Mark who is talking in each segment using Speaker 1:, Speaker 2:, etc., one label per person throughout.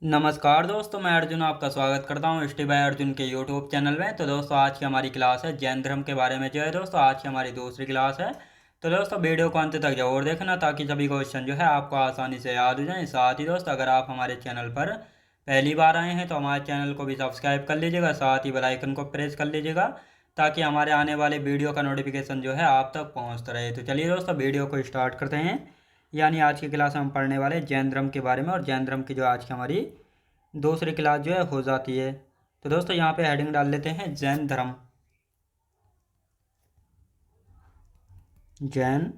Speaker 1: नमस्कार दोस्तों, मैं अर्जुन आपका स्वागत करता हूँ स्टे बाय अर्जुन के यूट्यूब चैनल में। तो दोस्तों आज की हमारी क्लास है जैन धर्म के बारे में। जो है दोस्तों आज की हमारी दूसरी क्लास है। तो दोस्तों वीडियो को अंत तक जरूर देखना ताकि सभी क्वेश्चन जो है आपको आसानी से याद हो जाए। साथ ही दोस्तों अगर आप हमारे चैनल पर पहली बार आए हैं तो हमारे चैनल को भी सब्सक्राइब कर लीजिएगा, साथ ही बेल आइकन को प्रेस कर लीजिएगा ताकि हमारे आने वाले वीडियो का नोटिफिकेशन जो है आप तक पहुँचता रहे। तो चलिए दोस्तों वीडियो को स्टार्ट करते हैं। यानी आज की क्लास में हम पढ़ने वाले जैन धर्म के बारे में, और जैन धर्म की जो आज की हमारी दूसरी क्लास जो है हो जाती है। तो दोस्तों यहाँ पे हेडिंग डाल लेते हैं जैन धर्म। जैन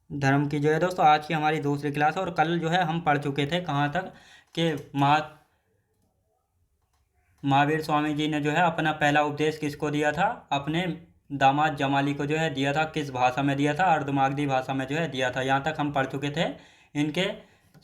Speaker 1: धर्म की जो है दोस्तों आज की हमारी दूसरी क्लास है। और कल जो है हम पढ़ चुके थे कहाँ तक कि महावीर स्वामी जी ने जो है अपना पहला उपदेश किसको दिया था, अपने दामाद जमाली को जो है दिया था। किस भाषा में दिया था, अर्धमागधी भाषा में जो है दिया था। यहाँ तक हम पढ़ चुके थे। इनके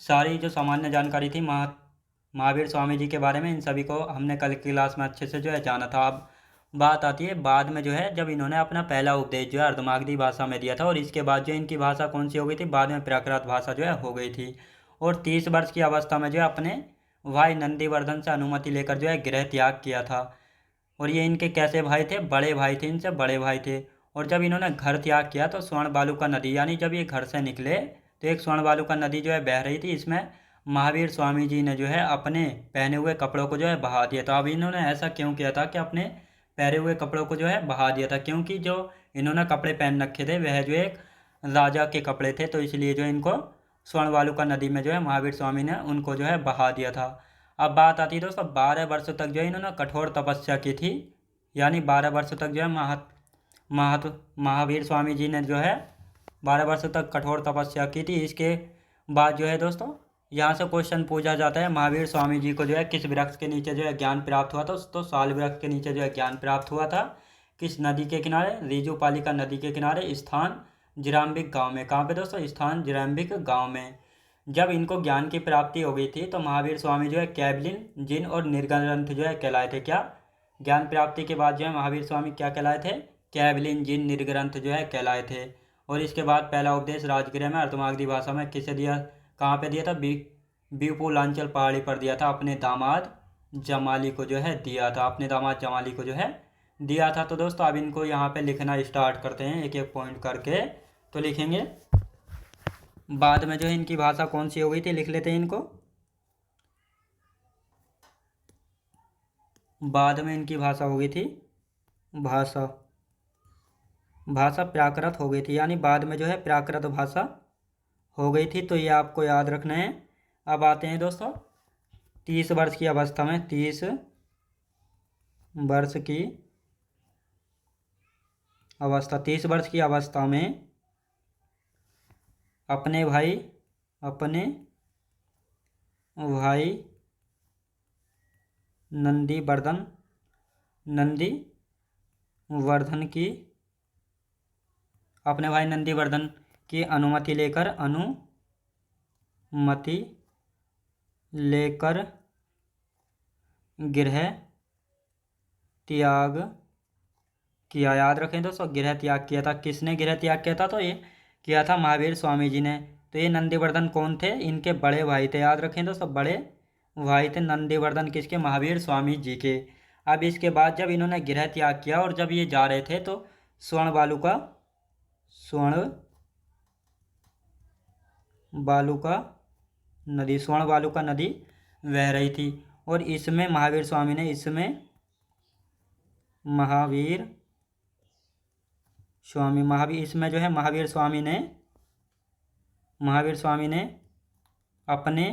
Speaker 1: सारी जो सामान्य जानकारी थी महावीर स्वामी जी के बारे में, इन सभी को हमने कल की क्लास में अच्छे से जो है जाना था। अब बात आती है बाद में जो है जब इन्होंने अपना पहला उपदेश जो है अर्धमागधी भाषा में दिया था, और इसके बाद जो इनकी भाषा कौन सी हो गई थी, बाद में प्राकृत भाषा जो है हो गई थी। और 30 वर्ष की अवस्था में जो है अपने भाई नंदीवर्धन से अनुमति लेकर जो है गृह त्याग किया था। और ये इनके कैसे भाई थे, बड़े भाई थे, इनसे बड़े भाई थे। और जब इन्होंने घर त्याग किया तो स्वर्ण बालुका नदी, यानी जब ये घर से निकले तो एक स्वर्ण बालुका नदी जो है बह रही थी। इसमें महावीर स्वामी जी ने जो है अपने पहने हुए कपड़ों को जो है बहा दिया था। अब इन्होंने ऐसा क्यों किया था कि अपने पहने हुए कपड़ों को जो है बहा दिया था, क्योंकि जो इन्होंने कपड़े पहन रखे थे वह जो एक राजा के कपड़े थे। तो इसलिए जो इनको स्वर्ण बालुका नदी में जो है महावीर स्वामी ने उनको जो है बहा दिया था। अब बात आती है दोस्तों 12 वर्षों तक जो है इन्होंने कठोर तपस्या की थी। यानी 12 वर्षों तक जो है महावीर स्वामी जी ने जो है 12 वर्षों तक कठोर तपस्या की थी। इसके बाद जो है दोस्तों यहाँ से क्वेश्चन पूछा जाता है, महावीर स्वामी जी को जो है किस वृक्ष के नीचे जो है ज्ञान प्राप्त हुआ था। तो साल वृक्ष के नीचे जो है ज्ञान प्राप्त हुआ था। किस नदी के किनारे, रीजुपालिका नदी के किनारे, स्थान जिराम्बिक गांव में। कहाँ पे दोस्तों, स्थान जिराम्बिक गांव में। जब इनको ज्ञान की प्राप्ति हो गई थी तो महावीर स्वामी जो है कैबलिन, जिन और निर्ग्रंथ जो है कहलाए थे। क्या, ज्ञान प्राप्ति के बाद जो है महावीर स्वामी क्या कहलाए थे, कैबलिन, जिन, निर्ग्रंथ जो है कहलाए थे। और इसके बाद पहला उपदेश राजगृह में अर्धमागधी भाषा में किसे दिया, कहाँ पे दिया था, बीपुलांचल पहाड़ी पर दिया था। अपने दामाद जमाली को जो है दिया था, अपने दामाद जमाली को जो है दिया था। तो दोस्तों अब इनको यहाँ पे लिखना स्टार्ट करते हैं एक एक पॉइंट करके। तो लिखेंगे बाद में जो है इनकी भाषा कौन सी हो गई थी, लिख लेते हैं इनको। बाद में इनकी भाषा हो गई थी, भाषा भाषा प्राकृत हो गई थी। यानी बाद में जो है प्राकृत भाषा हो गई थी। तो ये आपको याद रखना है। अब आते हैं दोस्तों 30 वर्ष की अवस्था में, 30 वर्ष की अवस्था, 30 वर्ष की अवस्था में अपने भाई नंदीवर्धन की अपने भाई नंदीवर्धन की अनुमति लेकर गृह त्याग किया। याद रखें दोस्तों, गृह त्याग किया था। किसने गृह त्याग किया था, तो ये किया था महावीर स्वामी जी ने। तो ये नंदीवर्धन कौन थे, इनके बड़े भाई थे। याद रखें दोस्तों, बड़े भाई थे नंदीवर्धन किसके, महावीर स्वामी जी के। अब इसके बाद जब इन्होंने गृह त्याग किया और जब ये जा रहे थे तो स्वर्ण बालुका नदी बह रही थी। और इसमें महावीर स्वामी ने इसमें जो है महावीर स्वामी ने अपने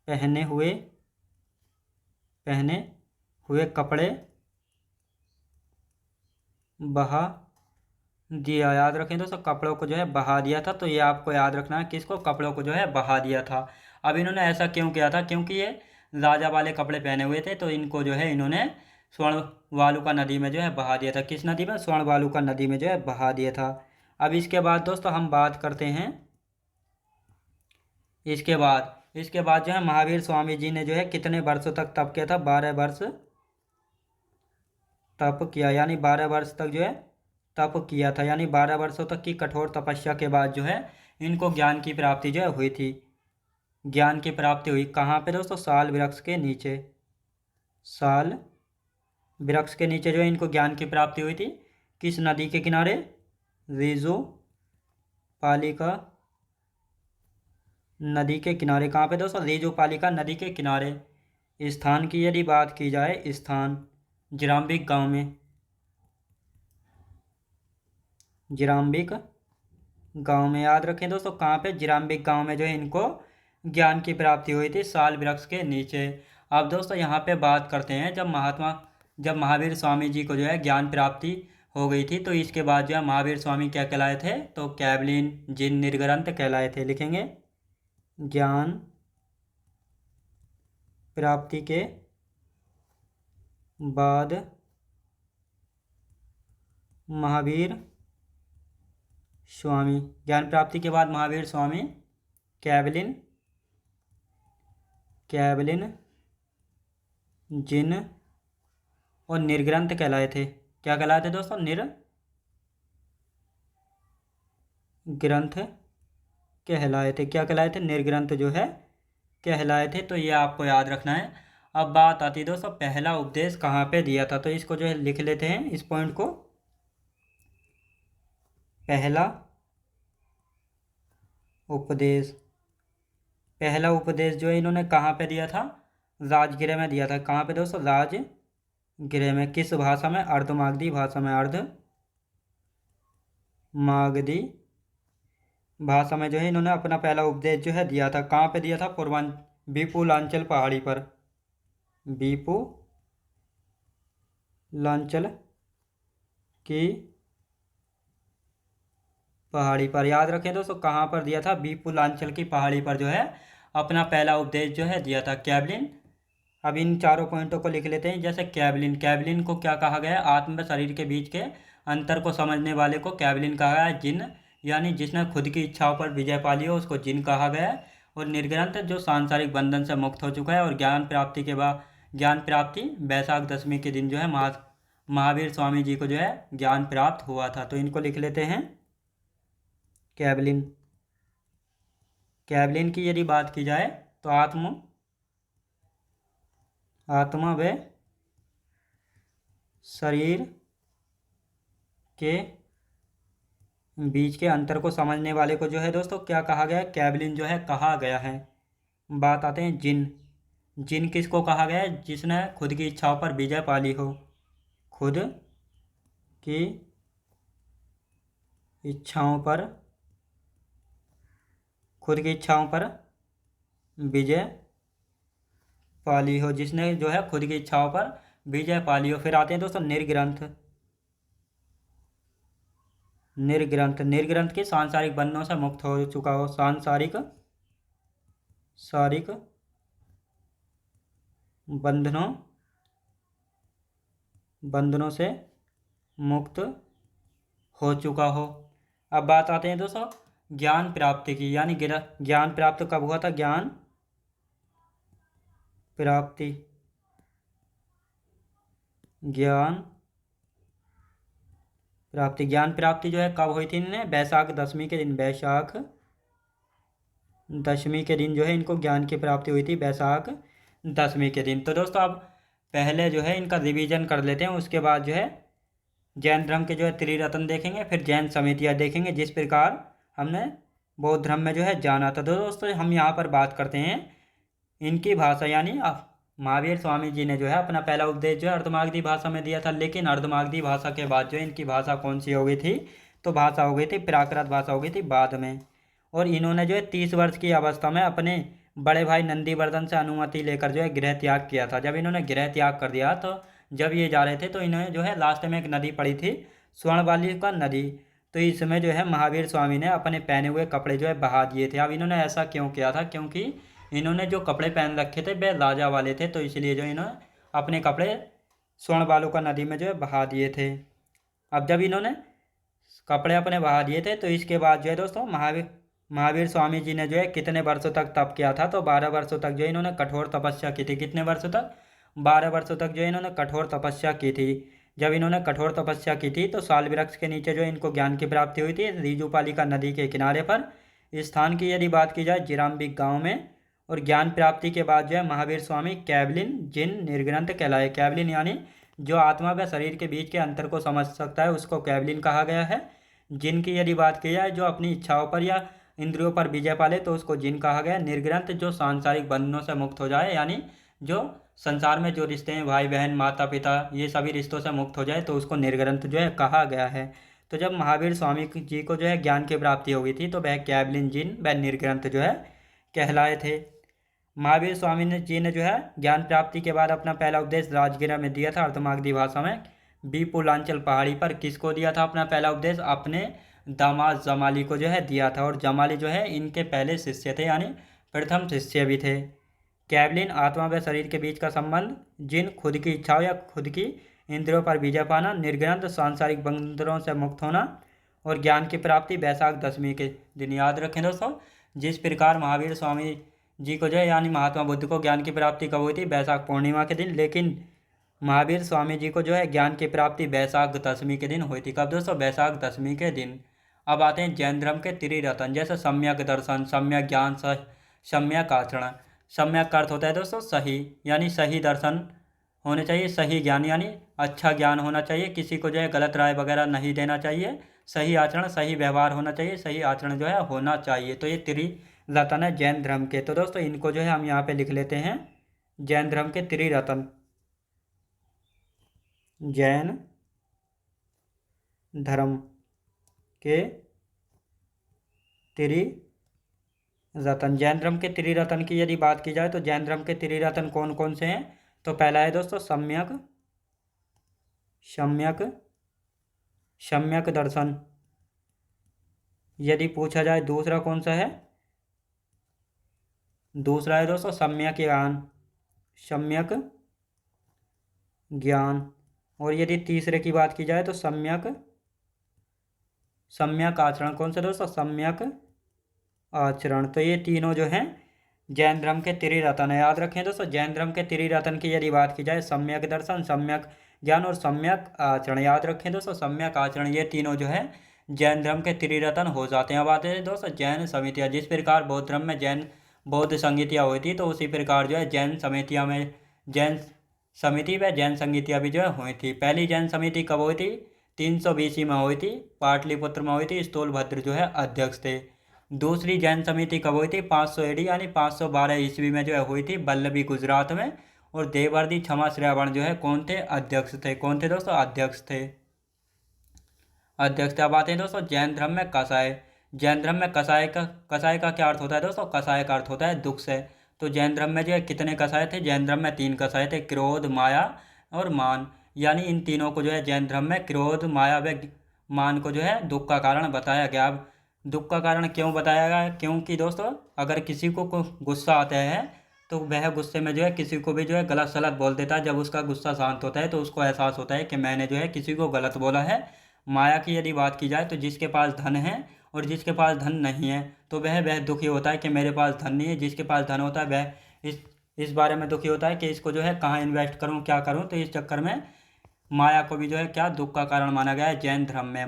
Speaker 1: पहने हुए कपड़े बहा दिया। याद रखें दोस्तों, कपड़ों को जो है बहा दिया था। तो ये आपको याद रखना है, किसको, कपड़ों को जो है बहा दिया था। अब इन्होंने ऐसा क्यों किया था, क्योंकि ये राजा वाले कपड़े पहने हुए थे। तो इनको जो है इन्होंने स्वर्ण वालुका नदी में जो है बहा दिया था। किस नदी में, स्वर्ण वालुका नदी में जो है बहा दिया था। अब इसके बाद दोस्तों हम बात करते हैं, इसके बाद जो है महावीर स्वामी जी ने जो है कितने वर्षों तक तप किया था, 12 वर्ष तप किया। यानी 12 वर्ष तक जो है तप किया था। यानी 12 वर्षों तक की कठोर तपस्या के बाद जो है इनको ज्ञान की प्राप्ति जो है हुई थी। ज्ञान की प्राप्ति हुई कहाँ पे दोस्तों? साल वृक्ष के नीचे। साल वृक्ष के नीचे जो है इनको ज्ञान की प्राप्ति हुई थी। किस नदी के किनारे? रीजो पालिका नदी के किनारे। कहाँ पे दोस्तों? रीजो पालिका नदी के किनारे। स्थान की यदि बात की जाए, स्थान जिराम्बिक गांव में। जिराम्बिक गांव में, याद रखें दोस्तों, कहाँ पे? जिराम्बिक गांव में जो है इनको ज्ञान की प्राप्ति हुई थी, साल वृक्ष के नीचे। अब दोस्तों यहाँ पे बात करते हैं, जब महावीर स्वामी जी को जो है ज्ञान प्राप्ति हो गई थी, तो इसके बाद जो है महावीर स्वामी क्या कहलाए थे? तो कैवलिन जिन निर्ग्रंथ कहलाए थे। लिखेंगे ज्ञान प्राप्ति के बाद महावीर स्वामी, ज्ञान प्राप्ति के बाद महावीर स्वामी कैवलिन जिन और निर्ग्रंथ कहलाए थे। क्या कहलाए थे दोस्तों? निर्ग्रंथ कहलाए थे। क्या कहलाए थे? निर्ग्रंथ जो है कहलाए थे। तो ये आपको याद रखना है। अब बात आती है दोस्तों, पहला उपदेश कहाँ पे दिया था? तो इसको जो है लिख लेते हैं, इस पॉइंट को। पहला उपदेश जो है इन्होंने कहाँ पे दिया था? राजगृह में दिया था। कहाँ पे दोस्तों? राजगृह में। किस भाषा में? अर्धमागधी भाषा में। अर्धमागधी भाषा में जो है इन्होंने अपना पहला उपदेश जो है दिया था। कहाँ पे दिया था? विपुलांचल पहाड़ी पर। विपुलांचल की पहाड़ी पर। याद रखें दोस्तों, कहाँ पर दिया था? विपुलांचल की पहाड़ी पर जो है अपना पहला उपदेश जो है दिया था। कैवलिन। अब इन चारों पॉइंटों को लिख लेते हैं। जैसे कैवलिन को क्या कहा गया है? आत्म व शरीर के बीच के अंतर को समझने वाले को कैवलिन कहा गया है। जिन यानी जिसने खुद की इच्छाओं पर विजय पा ली हो उसको जिन कहा गया है। और निर्ग्रंथ जो सांसारिक बंधन से मुक्त हो चुका है। और ज्ञान प्राप्ति वैशाख दशमी के दिन जो है महावीर स्वामी जी को जो है ज्ञान प्राप्त हुआ था। तो इनको लिख लेते हैं कैवलिन की यदि बात की जाए तो आत्मा व शरीर के बीच के अंतर को समझने वाले को जो है दोस्तों क्या कहा गया है? कैवलिन जो है कहा गया है। बात आते हैं जिन किसको कहा गया है? जिसने खुद की इच्छाओं पर विजय पा ली हो। खुद की इच्छाओं पर विजय पा ली हो। जिसने जो है खुद की इच्छाओं पर विजय पा ली हो। फिर आते हैं दोस्तों निर्ग्रंथ के सांसारिक बंधनों से मुक्त हो चुका हो। सांसारिक बंधनों से मुक्त हो चुका हो। अब बात आते हैं दोस्तों ज्ञान प्राप्ति की। यानी ज्ञान प्राप्त कब हुआ था? ज्ञान प्राप्ति जो है कब हुई थी इन्हें? वैशाख दशमी के दिन। वैशाख दशमी के दिन जो है इनको ज्ञान की प्राप्ति हुई थी। वैशाख दशमी के दिन। तो दोस्तों अब पहले जो है इनका रिवीजन कर लेते हैं। उसके बाद जो है जैन धर्म के जो है त्रिरत्न देखेंगे। फिर जैन समितियाँ देखेंगे, जिस प्रकार हमने बौद्ध धर्म में जो है जाना था। तो दोस्तों हम यहाँ पर बात करते हैं इनकी भाषा। यानी महावीर स्वामी जी ने जो है अपना पहला उपदेश जो है अर्धमागधी भाषा में दिया था। लेकिन अर्धमागधी भाषा के बाद जो है इनकी भाषा कौन सी हो गई थी? तो भाषा हो गई थी प्राकृत भाषा हो गई थी बाद में। और इन्होंने जो है 30 वर्ष की अवस्था में अपने बड़े भाई नंदीवर्धन से अनुमति लेकर जो है गृह त्याग किया था। जब इन्होंने गृह त्याग कर दिया तो जब ये जा रहे थे तो इन्होंने जो है लास्ट में एक नदी पड़ी थी, स्वर्णवालिका नदी। तो इसमें जो है महावीर स्वामी ने अपने पहने हुए कपड़े जो है बहा दिए थे। अब इन्होंने ऐसा क्यों किया था? क्योंकि इन्होंने जो कपड़े पहन रखे थे वे राजा वाले थे। तो इसलिए जो इन्होंने अपने कपड़े स्वर्णवालिका नदी में जो है बहा दिए थे। अब जब इन्होंने कपड़े अपने बहा दिए थे तो इसके बाद जो है दोस्तों महावीर स्वामी जी ने जो है कितने वर्षों तक तप किया था? तो 12 वर्षों तक जो इन्होंने कठोर तपस्या की थी। कितने वर्षों तक? 12 वर्षों तक जो इन्होंने कठोर तपस्या की थी। जब इन्होंने कठोर तपस्या की थी तो साल वृक्ष के नीचे जो इनको ज्ञान की प्राप्ति हुई थी, रीजुपालिका नदी के किनारे पर। स्थान की यदि बात की जाए जिराम्बिक गांव में। और ज्ञान प्राप्ति के बाद जो है महावीर स्वामी कैवलिन जिन निर्ग्रंथ कहलाए। कैवलिन यानी जो आत्मा व शरीर के बीच के अंतर को समझ सकता है उसको कैवलिन कहा गया है। जिन की यदि बात की जाए जो अपनी इच्छाओं पर या इंद्रियों पर विजय पाले तो उसको जिन कहा गया। निर्ग्रंथ जो सांसारिक बंधनों से मुक्त हो जाए, यानी जो संसार में जो रिश्ते हैं भाई बहन माता पिता ये सभी रिश्तों से मुक्त हो जाए तो उसको निर्ग्रंथ जो है कहा गया है। तो जब महावीर स्वामी जी को जो है ज्ञान की प्राप्ति हो गई थी तो वह कैवलिन जिन व निर्ग्रंथ जो है कहलाए थे। महावीर स्वामी जी ने जो है ज्ञान प्राप्ति के बाद अपना पहला उपदेश राजगिरा में दिया था अर्धमागधी भाषा में। बीपुलांचल पहाड़ी पर किसको दिया था अपना पहला उपदेश? अपने दामाद जमाली को जो है दिया था। और जमाली जो है इनके पहले शिष्य थे, यानी प्रथम शिष्य भी थे। कैवलिन आत्मा व शरीर के बीच का संबंध, जिन खुद की इच्छाओं या खुद की इंद्रियों पर विजय पाना, निर्ग्रंथ सांसारिक बंधनों से मुक्त होना और ज्ञान की प्राप्ति वैशाख दशमी के दिन। याद रखें दोस्तों, जिस प्रकार महावीर स्वामी जी को जो है यानी महात्मा बुद्ध को ज्ञान की प्राप्ति कब हुई थी? वैशाख पूर्णिमा के दिन। लेकिन महावीर स्वामी जी को जो है ज्ञान की प्राप्ति वैशाख दशमी के दिन हुई थी। कब दोस्तों? वैशाख दशमी के दिन। अब आते हैं जैन धर्म के त्रिरत्न, जैसे सम्यक दर्शन, सम्यक ज्ञान, सम्यक आचरण। सम्यक का अर्थ होता है दोस्तों सही, यानी सही दर्शन होने चाहिए, सही ज्ञान यानी अच्छा ज्ञान होना चाहिए, किसी को जो है गलत राय वगैरह नहीं देना चाहिए, सही आचरण सही व्यवहार होना चाहिए, सही आचरण जो है होना चाहिए। तो ये त्रिरत्न है जैन धर्म के। तो दोस्तों इनको जो है हम यहाँ पे लिख लेते हैं जैन धर्म के त्रिरत्न। जैन धर्म के त्रिरत्न। जैन धर्म के त्रिरत्न की यदि बात की जाए तो जैन धर्म के त्रिरत्न कौन कौन से हैं? तो पहला है दोस्तों सम्यक सम्यक सम्यक दर्शन। यदि पूछा जाए दूसरा कौन सा है? दूसरा है दोस्तों सम्यक ज्ञान, सम्यक ज्ञान। और यदि तीसरे की बात की जाए तो सम्यक सम्यक आचरण। कौन से दोस्तों? सम्यक आचरण। तो ये तीनों जो हैं जैन धर्म के त्रिरत्न है। याद रखें दोस्तों, जैन धर्म के त्रिरत्न की यदि बात की जाए सम्यक दर्शन, सम्यक ज्ञान और सम्यक आचरण। याद रखें दोस्तों, सम्यक आचरण ये तीनों जो है जैन धर्म के त्रिरत्न हो जाते हैं। अब आते हैं दोस्तों जैन समितियाँ। जिस प्रकार बौद्ध धर्म में जैन बौद्ध संगीतियाँ हुई थी तो उसी प्रकार जो है जैन समितियाँ में जैन समिति व जैन संगीतियाँ भी जो है हुई थी। पहली जैन समिति कब हुई थी? 300 BC में हुई थी, पाटलिपुत्र में हुई थी। स्थूलभद्र जो है अध्यक्ष थे। दूसरी जैन समिति कब हुई थी? 500 AD यानी 512 ईस्वी में जो है हुई थी बल्लभी गुजरात में। और देववर्दी क्षमा श्रावण जो है कौन थे? अध्यक्ष थे। कौन थे दोस्तों? अध्यक्ष थे। अध्यक्ष थे। अब आते हैं दोस्तों जैन धर्म में कसाय। जैन धर्म में कसाय का क्या अर्थ होता है दोस्तों? कसाय का अर्थ होता है दुख से। तो जैन धर्म में जो है कितने कसाय थे? जैन धर्म में 3 कसाय थे, क्रोध, माया और मान। यानी इन तीनों को जो है जैन धर्म में क्रोध, माया व मान को जो है दुख का कारण बताया गया। अब दुख का कारण क्यों बताया गया? क्योंकि दोस्तों अगर किसी को गुस्सा आता है तो वह गुस्से में जो है किसी को भी जो है गलत सलत बोल देता है। जब उसका गुस्सा शांत होता है तो उसको एहसास होता है कि मैंने जो है किसी को गलत बोला है। माया की यदि बात की जाए तो जिसके पास धन है और जिसके पास धन नहीं है तो वह दुखी होता है कि मेरे पास धन नहीं है। जिसके पास धन होता है वह इस बारे में दुखी होता है कि इसको जो है कहाँ इन्वेस्ट करूँ, क्या करूँ। तो इस चक्कर में माया को भी जो है क्या दुख का कारण माना गया है जैन धर्म में।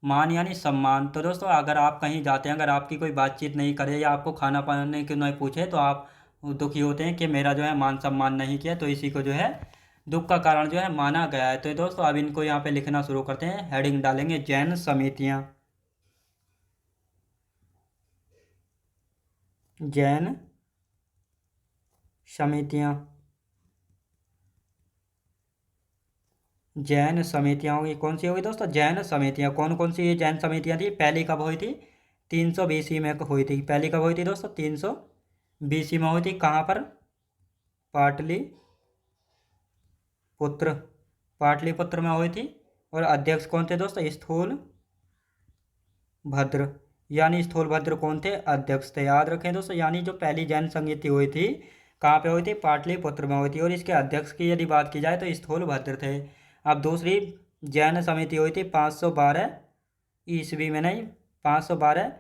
Speaker 1: मान यानी सम्मान। तो दोस्तों अगर आप कहीं जाते हैं, अगर आपकी कोई बातचीत नहीं करे या आपको खाना पाने की नहीं पूछे तो आप दुखी होते हैं कि मेरा जो है मान सम्मान नहीं किया। तो इसी को जो है दुख का कारण जो है माना गया है। तो दोस्तों अब इनको यहाँ पे लिखना शुरू करते हैं। हेडिंग डालेंगे जैन समितियाँ। जैन समितियाँ। जैन समितियाँ होगी कौन सी होगी दोस्तों? जैन समितियाँ। कौन कौन सी ये जैन समितियाँ थी? पहली कब हुई थी? 300 BC में हुई थी। पहली कब हुई थी दोस्तों? 300 BC में हुई थी। कहाँ पर? पाटलिपुत्र में हुई थी। और अध्यक्ष कौन थे दोस्तों? स्थूल भद्र। यानी स्थूल भद्र कौन थे? अध्यक्ष थे। याद रखें दोस्तों, यानी जो पहली जैन संगीति हुई थी कहाँ पे हुई थी? पाटलिपुत्र में हुई थी। और इसके अध्यक्ष की यदि बात की जाए तो स्थूल भद्र थे। अब दूसरी जैन समिति हुई थी 512 ईस्वी में, नहीं 512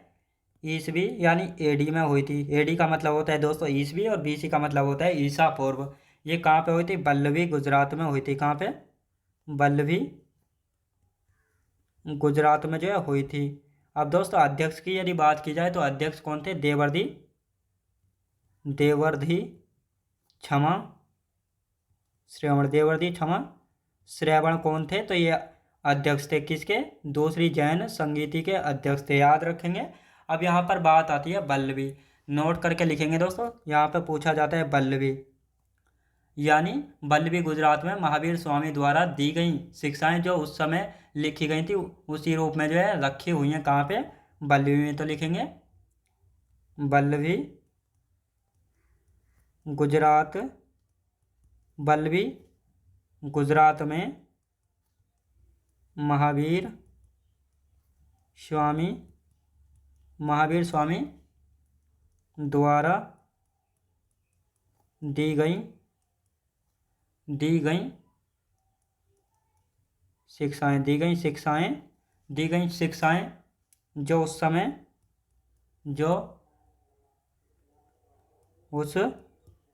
Speaker 1: ईस्वी यानी AD में हुई थी। AD का मतलब होता है दोस्तों ईस्वी और BC का मतलब होता है ईसा पूर्व। ये कहाँ पे हुई थी? बल्लभी गुजरात में हुई थी। कहाँ पे? बल्लभी गुजरात में जो है हुई थी। अब दोस्तों अध्यक्ष की यदि बात की जाए तो अध्यक्ष कौन थे? देवर्धि क्षमा श्रवण। देवर्धि क्षमा श्रवण कौन थे? तो ये अध्यक्ष थे किसके? दूसरी जैन संगीति के अध्यक्ष थे, याद रखेंगे। अब यहाँ पर बात आती है बल्लवी, नोट करके लिखेंगे दोस्तों। यहाँ पर पूछा जाता है बल्लवी, यानी बल्लवी गुजरात में महावीर स्वामी द्वारा दी गई शिक्षाएं जो उस समय लिखी गई थी उसी रूप में जो है रखी हुई हैं। कहाँ पे? बल्लवी में। तो लिखेंगे बल्लवी गुजरात, बल्लवी गुजरात में महावीर स्वामी द्वारा दी गई शिक्षाएं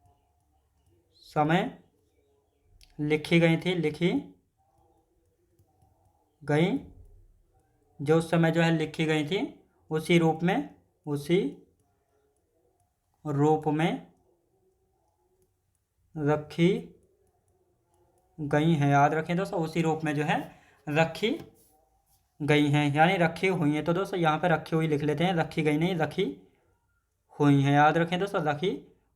Speaker 1: जो उस समय लिखी गई थी जो उस समय जो है लिखी गई थी उसी रूप में रखी गई हैं, याद रखें दोस्तों। उसी रूप में जो है रखी गई हैं, यानी रखी हुई हैं। तो दोस्तों यहाँ पे रखी हुई लिख लेते हैं, रखी गई नहीं, रखी हुई हैं, याद रखें दोस्तों, रखी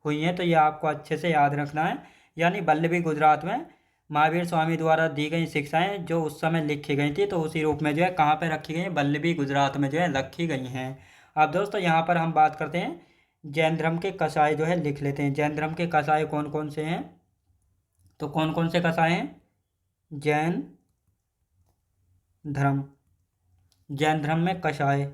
Speaker 1: हुई हैं। तो ये आपको अच्छे से याद रखना है। यानी बल्लवी गुजरात में महावीर स्वामी द्वारा दी गई शिक्षाएं जो उस समय लिखी गई थी तो उसी रूप में जो है कहाँ पे रखी गई हैं? बल्लवी गुजरात में जो है रखी गई हैं। अब दोस्तों यहाँ पर हम बात करते हैं जैन धर्म के कसाय जो है लिख लेते हैं। जैन धर्म के कसाय कौन कौन से हैं? तो कौन कौन से कसाय हैं? जैन धर्म में कसाय,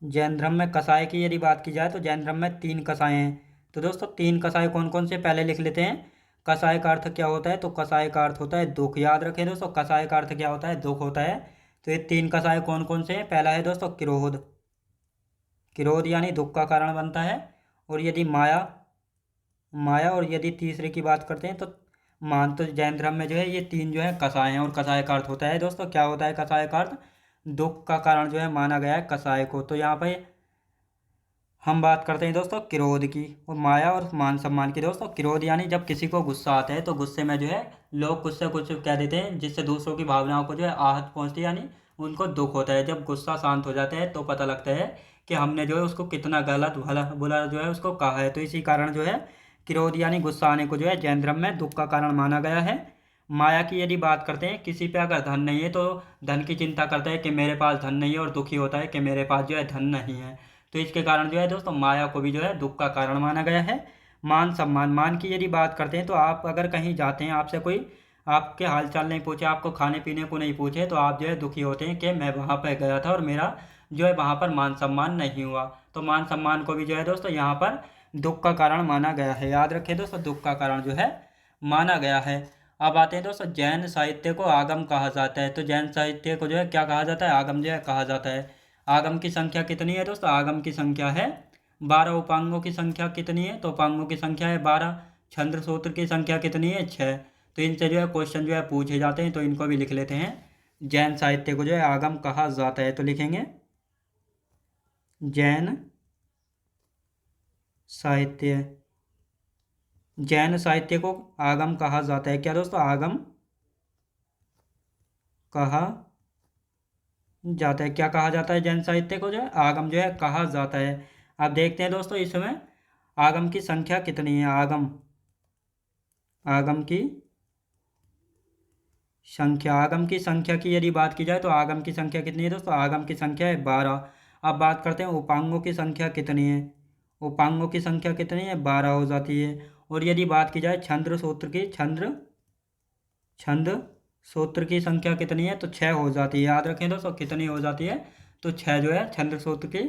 Speaker 1: जैन धर्म में कसाय की यदि बात की जाए तो जैन धर्म में 3 कसाय हैं। तो दोस्तों 3 कसाय कौन कौन से पहले लिख लेते हैं। कसाय का अर्थ क्या होता है? तो कसाय का अर्थ होता है दुख, याद रखें दोस्तों। कसाय का अर्थ क्या होता है? दुख होता है। तो ये 3 कसाय कौन कौन से हैं? पहला है दोस्तों क्रोध यानी दुख का कारण बनता है। और यदि माया, और यदि तीसरे की बात करते हैं तो मान। तो जैन धर्म में जो है ये 3 जो है कसाय हैं। और कसाय का अर्थ होता है दोस्तों, क्या होता है कसाय का अर्थ? दुख का कारण जो है माना गया है कसाय को। तो यहाँ पे हम बात करते हैं दोस्तों क्रोध की और माया और मान सम्मान की। दोस्तों क्रोध यानी जब किसी को गुस्सा आता है तो गुस्से में जो है लोग कुछ से कुछ कह देते हैं जिससे दूसरों की भावनाओं को जो है आहत पहुंचती है, यानी उनको दुख होता है। जब गुस्सा शांत हो जाता है तो पता लगता है कि हमने जो है उसको कितना गलत भला बुरा जो है उसको कहा है। तो इसी कारण जो है क्रोध यानी गुस्सा आने को जो है जैन धर्म में दुख का कारण माना गया है। माया की यदि बात करते हैं, किसी पे अगर धन नहीं है तो धन की चिंता करता है कि मेरे पास धन नहीं है, और दुखी होता है कि मेरे पास जो है धन नहीं है। तो इसके कारण जो है दोस्तों माया को भी जो है दुख का कारण माना गया है। मान सम्मान, मान की यदि बात करते हैं तो आप अगर कहीं जाते हैं, आपसे कोई आपके हालचाल नहीं पूछे, आपको खाने पीने को नहीं पूछे, तो आप जो है दुखी होते हैं कि मैं वहाँ पर गया था और मेरा जो है वहाँ पर मान सम्मान नहीं हुआ। तो मान सम्मान को भी जो है दोस्तों यहाँ पर दुख का कारण माना गया है, याद रखें दोस्तों, दुख का कारण जो है माना गया है। अब आते हैं दोस्तों जैन साहित्य को आगम कहा जाता है। तो जैन साहित्य को जो है क्या कहा जाता है? आगम जो है कहा जाता है। आगम की संख्या कितनी है दोस्तों? आगम की संख्या है 12। उपांगों की संख्या कितनी है? तो उपांगों की संख्या है 12। छंद्र सूत्र की संख्या कितनी है? 6। तो इनसे जो है क्वेश्चन जो है पूछे जाते हैं, तो इनको भी लिख लेते हैं। जैन साहित्य को जो है आगम कहा जाता है, तो लिखेंगे जैन साहित्य को आगम कहा जाता है। क्या दोस्तों? आगम कहा जाता है। क्या कहा जाता है? जैन साहित्य को जो है आगम जो है कहा जाता है। अब देखते हैं दोस्तों इसमें आगम की संख्या कितनी है। आगम की संख्या की यदि बात की जाए तो आगम की संख्या कितनी है दोस्तों? आगम की संख्या है 12। अब बात करते हैं उपांगों की संख्या कितनी है। उपांगों की संख्या कितनी है? 12 हो जाती है। और यदि बात की जाए छंद्र सूत्र की संख्या कितनी है? तो 6 हो जाती है। याद रखें दोस्तों कितनी हो जाती है? तो 6 जो है छंद्र सूत्र की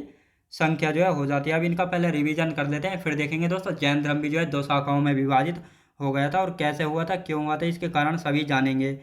Speaker 1: संख्या जो है हो जाती है। अब इनका पहले रिवीजन कर लेते हैं, फिर देखेंगे दोस्तों जैन धर्म भी जो है 2 शाखाओं में विभाजित हो गया था और कैसे हुआ था, क्यों हुआ था, इसके कारण सभी जानेंगे।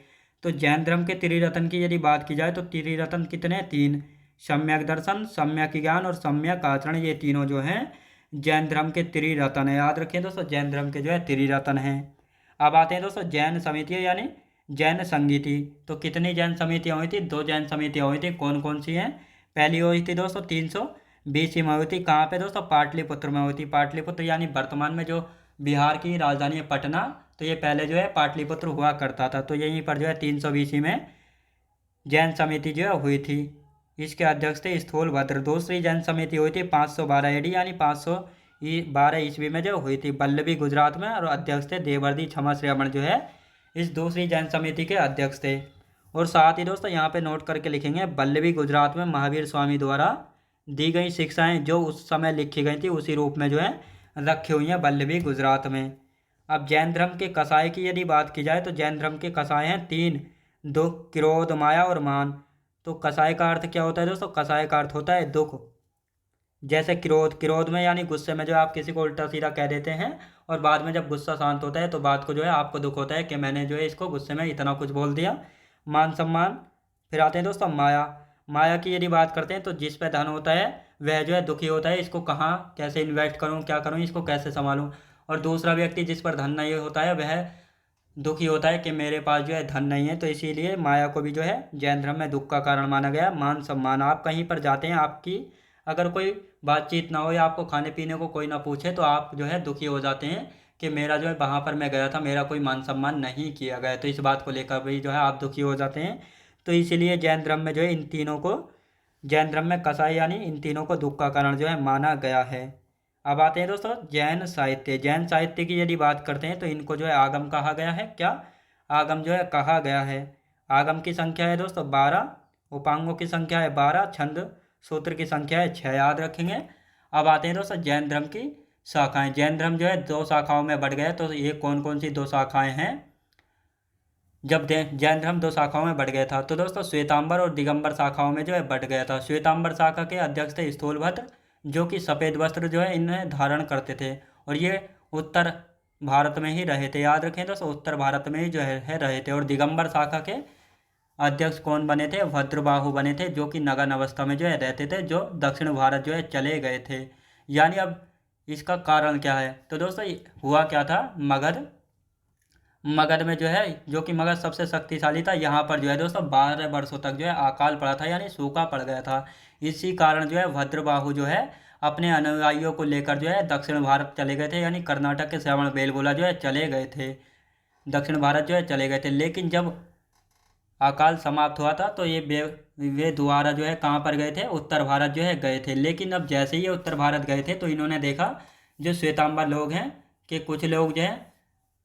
Speaker 1: तो जैन धर्म के त्रिरत्न की यदि बात की जाए तो त्रिरत्न कितने? 3। सम्यक दर्शन, सम्यक ज्ञान और सम्यक आचरण, ये तीनों जो हैं जैन धर्म के त्रिरत्न है। याद रखें दोस्तों जैन धर्म के जो है त्रिरत्न हैं। अब आते हैं दोस्तों जैन समिति यानी जैन संघी थी। तो कितनी जैन समितियाँ हुई थी? 2 जैन समितियाँ हुई थी। कौन कौन सी हैं? पहली हुई थी दोस्तों 320 में हुई थी। कहाँ पे दोस्तों? पाटलिपुत्र में हुई थी। पाटलिपुत्र यानी वर्तमान में जो बिहार की राजधानी है पटना, तो ये पहले जो है पाटलिपुत्र हुआ करता था। तो यहीं पर जो है 320 में जैन समिति जो है हुई थी। इसके अध्यक्ष थे स्थूलभद्र। दूसरी जैन समिति हुई थी 512 AD यानी 512 ईस्वी में जो हुई थी, बल्लभी गुजरात में, और अध्यक्ष थे देवर्षि क्षमा श्रवण जो है इस दूसरी जैन समिति के अध्यक्ष थे। और साथ ही दोस्तों यहाँ पे नोट करके लिखेंगे, बल्लभी गुजरात में महावीर स्वामी द्वारा दी गई शिक्षाएं जो उस समय लिखी गई थी उसी रूप में जो है रखी हुई हैं बल्लभी गुजरात में। अब जैन धर्म के कसाय की यदि बात की जाए तो जैन धर्म के कसाय हैं 3: दुख, क्रोध, माया और मान। तो कसाय का अर्थ क्या होता है दोस्तों? कसाय का अर्थ होता है दुख। जैसे क्रोध में यानी गुस्से में जो आप किसी को उल्टा सीधा कह देते हैं, और बाद में जब गुस्सा शांत होता है तो बात को जो है आपको दुख होता है कि मैंने जो है इसको गुस्से में इतना कुछ बोल दिया। मान सम्मान। फिर आते हैं दोस्तों माया। माया की यदि बात करते हैं तो जिस पे धन होता है वह जो है दुखी होता है, इसको कहाँ कैसे इन्वेस्ट करूँ, क्या करूँ, इसको कैसे संभालूँ। और दूसरा व्यक्ति जिस पर धन नहीं होता है वह दुखी होता है कि मेरे पास जो है धन नहीं है। तो इसीलिए माया को भी जो है जैन धर्म में दुख का कारण माना गया। मान सम्मान। आप कहीं पर जाते हैं, आपकी अगर कोई बातचीत ना हो या आपको खाने पीने को कोई ना पूछे तो आप जो है दुखी हो जाते हैं कि मेरा जो है वहाँ पर मैं गया था, मेरा कोई मान सम्मान नहीं किया गया। तो इस बात को लेकर भी जो है आप दुखी हो जाते हैं। तो इसीलिए जैन धर्म में जो है इन तीनों को, जैन धर्म में कसाई यानी इन तीनों को दुख का कारण जो है माना गया है। अब आते हैं दोस्तों जैन साहित्य। जैन साहित्य की यदि बात करते हैं तो इनको जो है आगम कहा गया है। क्या? आगम जो है कहा गया है। आगम की संख्या है दोस्तों 12, उपांगों की संख्या है 12, छंद सूत्र की संख्या है 6, याद रखेंगे। अब आते हैं दोस्तों जैन धर्म की शाखाएं। जैन धर्म जो है 2 शाखाओं में बढ़ गया। तो ये कौन कौन सी 2 शाखाएं हैं? जब जैन धर्म 2 शाखाओं में बढ़ गया था तो दोस्तों श्वेतांबर और दिगंबर शाखाओं में जो है बढ़ गया था। श्वेतांबर शाखा के अध्यक्ष थे स्थूलभद्र, जो कि सफ़ेद वस्त्र जो है इन्हें धारण करते थे, और ये उत्तर भारत में ही रहे थे। याद रखें दोस्तों, उत्तर भारत में ही जो है रहे थे। और दिगंबर शाखा के अध्यक्ष कौन बने थे? भद्रबाहु बने थे, जो कि नगन अवस्था में जो है रहते थे, जो दक्षिण भारत जो है चले गए थे। यानी अब इसका कारण क्या है? तो दोस्तों हुआ क्या था, मगध में जो है, जो कि मगध सबसे शक्तिशाली था, यहाँ पर जो है दोस्तों 12 वर्षों तक जो है अकाल पड़ा था, यानी सूखा पड़ गया था। इसी कारण जो है भद्रबाहु जो है अपने अनुयायियों को लेकर जो है दक्षिण भारत चले गए थे, यानी कर्नाटक के श्रवण बेलगोला जो है चले गए थे, दक्षिण भारत जो है चले गए थे। लेकिन जब अकाल समाप्त हुआ था तो ये वे दोबारा जो है कहाँ पर गए थे? उत्तर भारत जो है गए थे। लेकिन अब जैसे ही ये उत्तर भारत गए थे तो इन्होंने देखा जो श्वेतांबर लोग हैं कि कुछ लोग जो है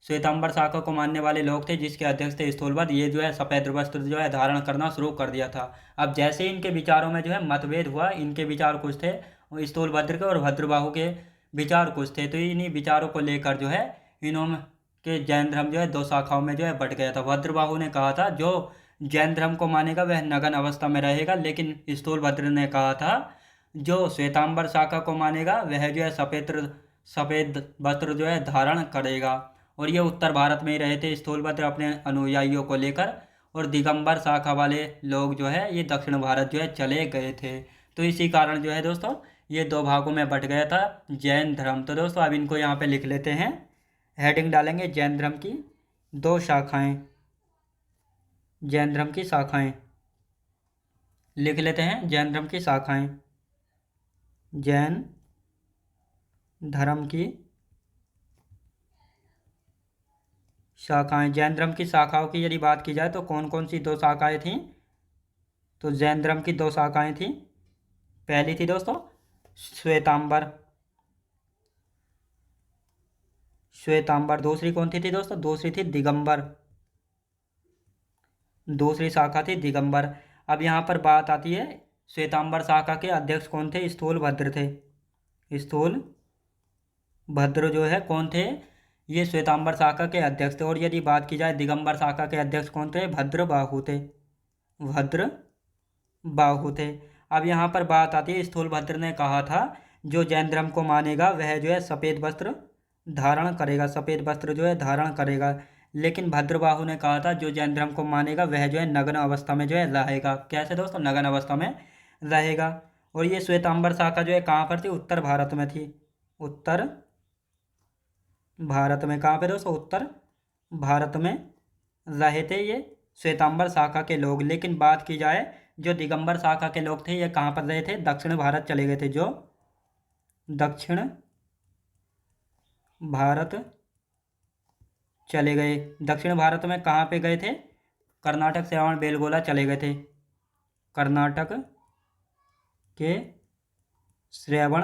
Speaker 1: श्वेतांबर शाखा को मानने वाले लोग थे, जिसके अध्यक्ष थे स्थूलभद्र, ये जो है सफ़ेद वस्त्र जो है धारण करना शुरू कर दिया था। अब जैसे इनके विचारों में जो है मतभेद हुआ, इनके विचार कुछ थे स्थूलभद्र के और भद्रबाहु के विचार कुछ थे, तो इन्हीं विचारों को लेकर जो है इन्होंने के जैन धर्म जो है 2 शाखाओं में जो है बट गया था। भद्रबाहु ने कहा था जो जैन धर्म को मानेगा वह नगन अवस्था में रहेगा, लेकिन स्थूलभद्र ने कहा था जो श्वेतांबर शाखा को मानेगा वह जो है सफ़ेद वस्त्र जो है धारण करेगा। और ये उत्तर भारत में ही रहे थे स्थूलभद्र अपने अनुयायियों को लेकर, और दिगंबर शाखा वाले लोग जो है ये दक्षिण भारत जो है चले गए थे। तो इसी कारण जो है दोस्तों ये 2 भागों में बट गया था जैन धर्म। तो दोस्तों अब इनको यहाँ पे लिख लेते हैं, हेडिंग डालेंगे जैन धर्म की 2 शाखाएं। जैन धर्म की शाखाएं लिख लेते हैं, जैन धर्म की शाखाएं। जैन धर्म की शाखाएं। जैन धर्म की शाखाओं की यदि बात की जाए तो कौन कौन सी 2 शाखाएं थीं? तो जैन धर्म की 2 शाखाएं थीं। पहली थी दोस्तों श्वेतांबर। दूसरी कौन सी थी दोस्तों? दूसरी थी दिगंबर। दूसरी शाखा थी दिगंबर। अब यहाँ पर बात आती है, श्वेतांबर शाखा के अध्यक्ष कौन थे? स्थूलभद्र थे। स्थूलभद्र जो है कौन थे? ये श्वेतांबर शाखा के अध्यक्ष थे। और यदि बात की जाए दिगंबर शाखा के अध्यक्ष कौन थे? भद्रबाहु थे। अब यहाँ पर बात आती है, स्थूलभद्र ने कहा था जो जैन धर्म को मानेगा वह जो है सफ़ेद वस्त्र धारण करेगा। लेकिन भद्रबाहु ने कहा था जो जैन धर्म को मानेगा वह जो है नग्न अवस्था में जो है रहेगा। कैसे दोस्तों? नग्न अवस्था में रहेगा। और ये श्वेतांबर शाखा जो है कहाँ पर थी? उत्तर भारत में थी। उत्तर भारत में। कहाँ पे दोस्तों? उत्तर भारत में। रहे थे ये श्वेतांबर शाखा के लोग। लेकिन बात की जाए जो दिगंबर शाखा के लोग थे ये कहाँ पर रहे थे, दक्षिण भारत चले गए थे। जो दक्षिण भारत चले गए, दक्षिण भारत में कहाँ पे गए थे, कर्नाटक श्रवण बेलगोला चले गए थे। कर्नाटक के श्रवण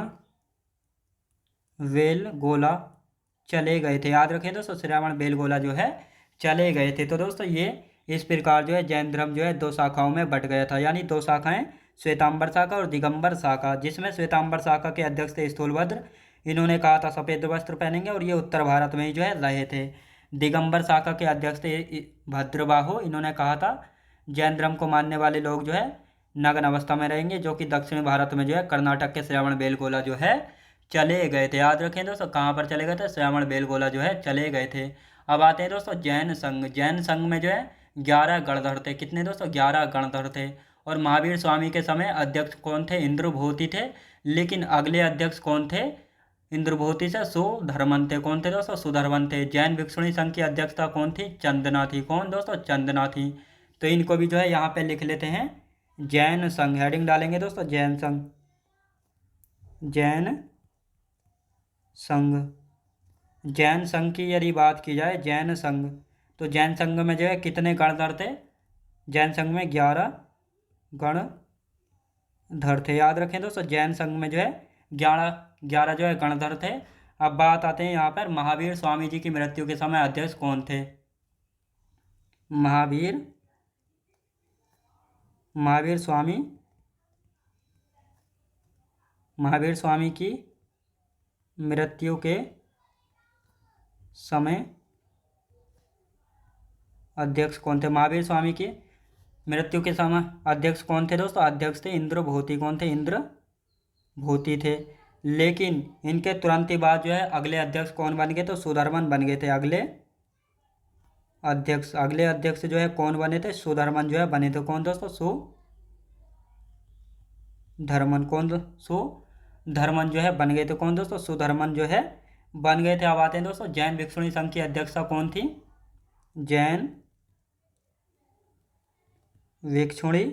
Speaker 1: बेलगोला चले गए थे। याद रखें दोस्तों, श्रवण बेलगोला जो है चले गए थे। तो दोस्तों ये इस प्रकार जो है जैन धर्म जो है दो शाखाओं में बट गया था, यानी दो शाखाएं, श्वेतांबर शाखा और दिगंबर शाखा। जिसमें श्वेतांबर शाखा के अध्यक्ष थे स्थूलभद्र, इन्होंने कहा था सफ़ेद वस्त्र पहनेंगे और ये उत्तर भारत में ही जो है रहे थे। दिगंबर शाखा के अध्यक्ष थे भद्रबाहु, इन्होंने कहा था जैन धर्म को मानने वाले लोग जो है नग्न अवस्था में रहेंगे, जो कि दक्षिण भारत में जो है कर्नाटक के श्रवण बेलगोला जो है चले गए थे। याद रखें दोस्तों, कहाँ पर चले गए थे, श्रवण बेलगोला जो है चले गए थे। अब आते हैं दोस्तों जैन संघ। जैन संघ में जो है 11 गणधर थे। कितने दोस्तों, 11 गणधर थे। और महावीर स्वामी के समय अध्यक्ष कौन थे, इंद्रभूति थे। लेकिन अगले अध्यक्ष कौन थे, इंद्रभूति से सुधर्मन थे। कौन थे दोस्तों, सुधर्मन थे। जैन भिक्षुणी संघ की अध्यक्षता कौन थी, चंदना थी। कौन दोस्तों, चंदना थी। तो इनको भी जो है यहाँ पे लिख लेते हैं जैन संघ, हेडिंग डालेंगे दोस्तों जैन संघ। जैन संघ, जैन संघ की यदि बात की जाए, जैन संघ, तो जैन संघ में जो है कितने गणधर थे, जैन संघ में 11 गणधर थे। याद रखें दोस्तों, जैन संघ में जो है 11 जो है गणधर थे। अब बात आते हैं यहाँ पर महावीर स्वामी जी की मृत्यु के समय अध्यक्ष कौन थे। महावीर स्वामी की मृत्यु के समय अध्यक्ष कौन थे। महावीर स्वामी की मृत्यु के समय अध्यक्ष कौन थे दोस्तों, अध्यक्ष थे इंद्रभूति। कौन थे, इंद्रभूति थे। लेकिन इनके तुरंत ही बाद जो है अगले अध्यक्ष कौन बन गए, तो सुधर्मन बन गए थे। अगले अध्यक्ष जो है कौन बने थे, सुधर्मन जो है बने थे। कौन दोस्तों, सुधर्मन। कौन, सुधर्मन जो है बन गए थे। कौन दोस्तों, सुधर्मन जो है बन गए थे। अब आते हैं दोस्तों जैन भिक्षुणी संघ की अध्यक्षता कौन थी, जैन भिक्षुणी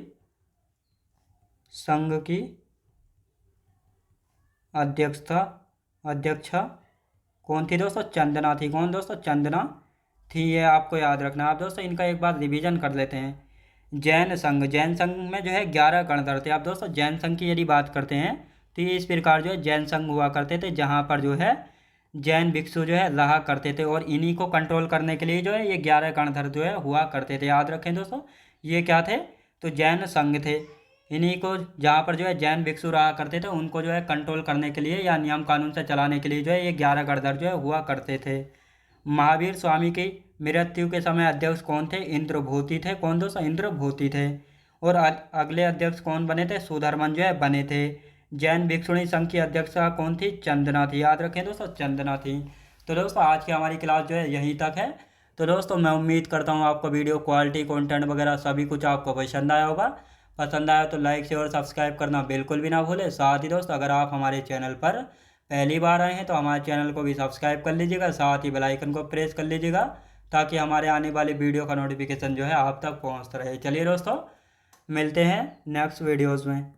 Speaker 1: संघ की अध्यक्षा कौन थी दोस्तों, चंदना थी। कौन दोस्तों, चंदना थी। ये आपको याद रखना। आप दोस्तों इनका एक बार रिवीजन कर लेते हैं। जैन संघ में जो है 11 गणधर थे। आप दोस्तों जैन संघ की यदि बात करते हैं तो ये इस प्रकार जो है जैन संघ हुआ करते थे, जहाँ पर जो है जैन भिक्षु जो है रहा करते थे। और इन्हीं को कंट्रोल करने के लिए जो है ये 11 गणधर जो है हुआ करते थे। याद रखें दोस्तों, ये क्या थे, तो जैन संघ थे। इन्हीं को जहाँ पर जो है जैन भिक्षु रहा करते थे, उनको जो है कंट्रोल करने के लिए या नियम कानून से चलाने के लिए जो है ये 11 गणधर जो है हुआ करते थे। महावीर स्वामी की मृत्यु के समय अध्यक्ष कौन थे, इंद्रभूति थे। कौन दोस्तों, इंद्रभूति थे। और अगले अध्यक्ष कौन बने थे, सुधर्मन जो है बने थे। जैन भिक्षुणी संघ की अध्यक्षता कौन थी, चंदना थी। याद रखें दोस्तों, चंदना थी। तो दोस्तों आज की हमारी क्लास जो है यहीं तक है। तो दोस्तों मैं उम्मीद करता हूँ आपको वीडियो क्वालिटी, कंटेंट वगैरह सभी कुछ आपको पसंद आया होगा। पसंद आया तो लाइक शेयर और सब्सक्राइब करना बिल्कुल भी ना भूलें। साथ ही दोस्तों अगर आप हमारे चैनल पर पहली बार आए हैं तो हमारे चैनल को भी सब्सक्राइब कर लीजिएगा, साथ ही बेल आइकन को प्रेस कर लीजिएगा, ताकि हमारे आने वाली वीडियो का नोटिफिकेशन जो है आप तक पहुँचता रहे। चलिए दोस्तों मिलते हैं नेक्स्ट वीडियोज़ में।